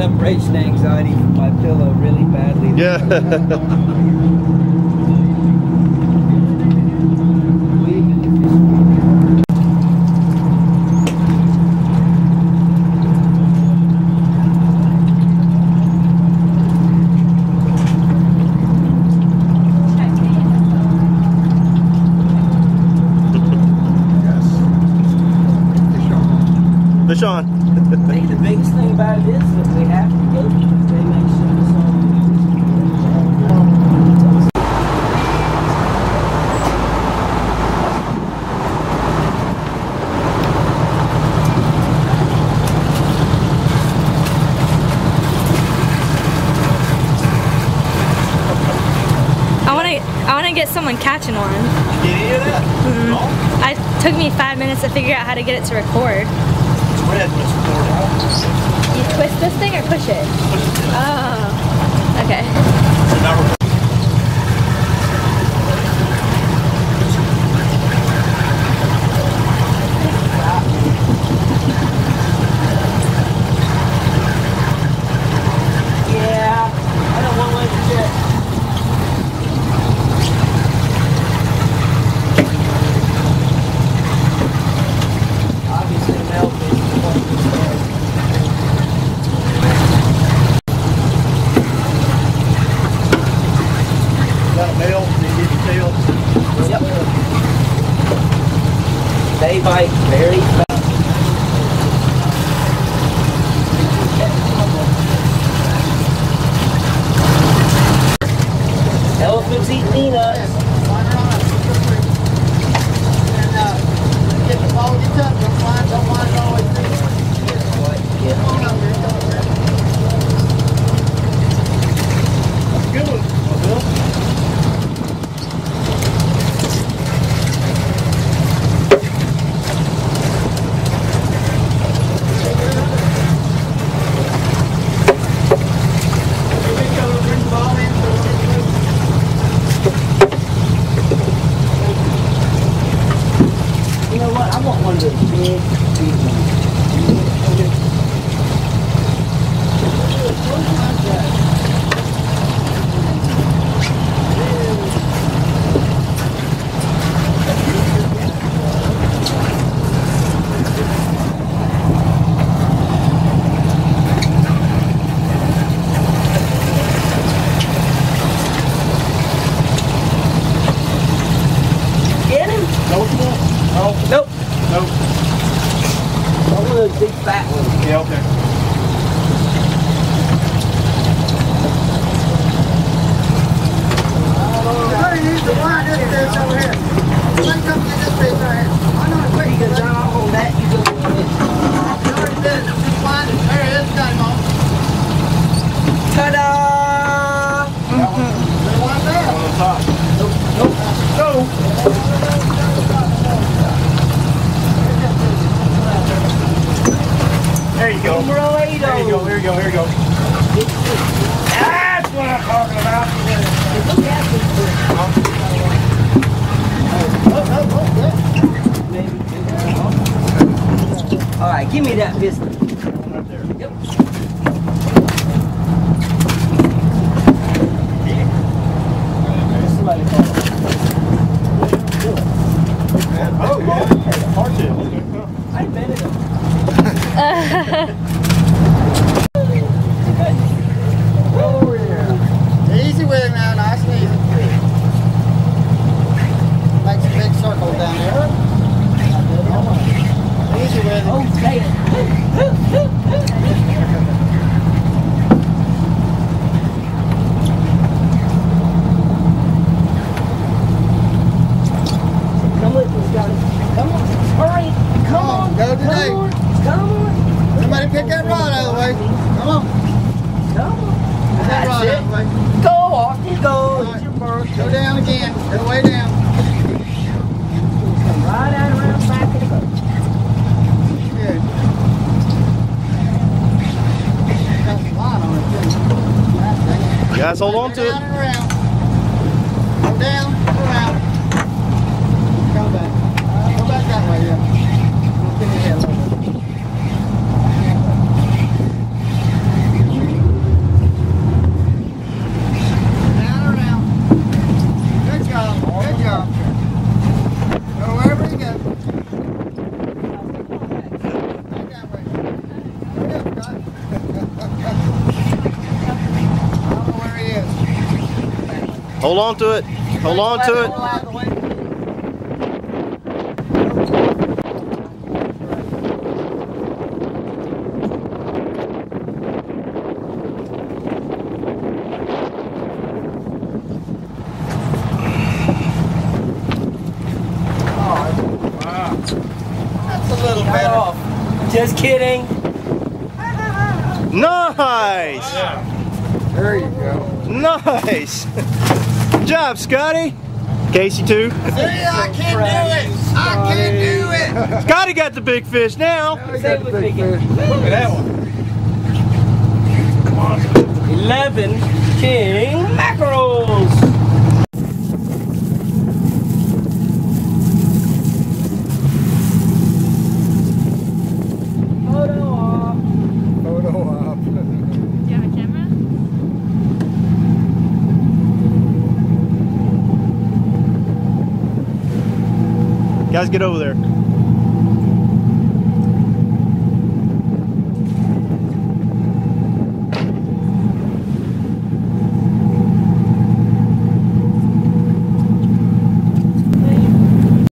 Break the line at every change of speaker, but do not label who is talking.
separation anxiety from my pillow really badly.
Yeah. Fish on.
I think the biggest thing about it is that we have to go because they make sure the song.
I want to get someone catching one.
Did you hear that?
It took me 5 minutes to figure out how to get it to record.
It's red, but it's recorded.
You twist this thing or push it?
Push it.
Oh, okay.
So now we're
Yeah, I don't want one to get. Obviously, milk is what we said.
got a male, they get the tail.
Yep. They bite very fast. Elephants eat peanuts.
Get the ball, get up, don't mind always do it.
Yeah.
Come on over here, come over here.
That's a good one, Bill.
Bring the ball in.
You know what? I want one of those big ones. Get him?
No,
Nope.
no.
One of those big fat ones.
Yeah, okay.
Hey, use the line, this fish over here. Somebody come get this fish right here. I know it's quick.
You go down on that, you go on this.
You already did it. Just find it. There it is. Got him on.
Ta-da!
There's one there.
On the top. There you go.
Numero 8.
There you go, there you go, there you go. That's what I'm talking about.
All right, give me that piston.
Right there.
Yep. Somebody call it.
Oh, yeah. Hardtail. Okay.
I invented them.
Oh, yeah. Easy with it now. Nice and easy. Makes a big circle down there. Easy with it.
Oh, damn. Come with me, Scotty. Come on. Hurry. Come on.
Go today.
Come on. Come on.
Somebody pick that rod out of the way. Come on.
Come on.
Pick that rod out of the way.
Go off you go. It's your birthday.
Go down again. Go way down.
Come right out around the back of the boat.
Good. Got some line on it too. That's dang it.
Guys, hold on
Go
to it.
down and around. Go down, go around. Come back. Go back that way, yeah. We'll spin your head a little bit.
Hold on to it. Hold on to it.
That's a little better.
Just kidding.
Nice.
There you go.
Nice. Good job, Scotty. Casey too.
See, I can do it. I can do it.
Scotty got the big fish now.
I got the big fish.
Look at that one.
11 king mackerels. Photo op.
Photo op.
Do you have a camera?
Guys, get over there.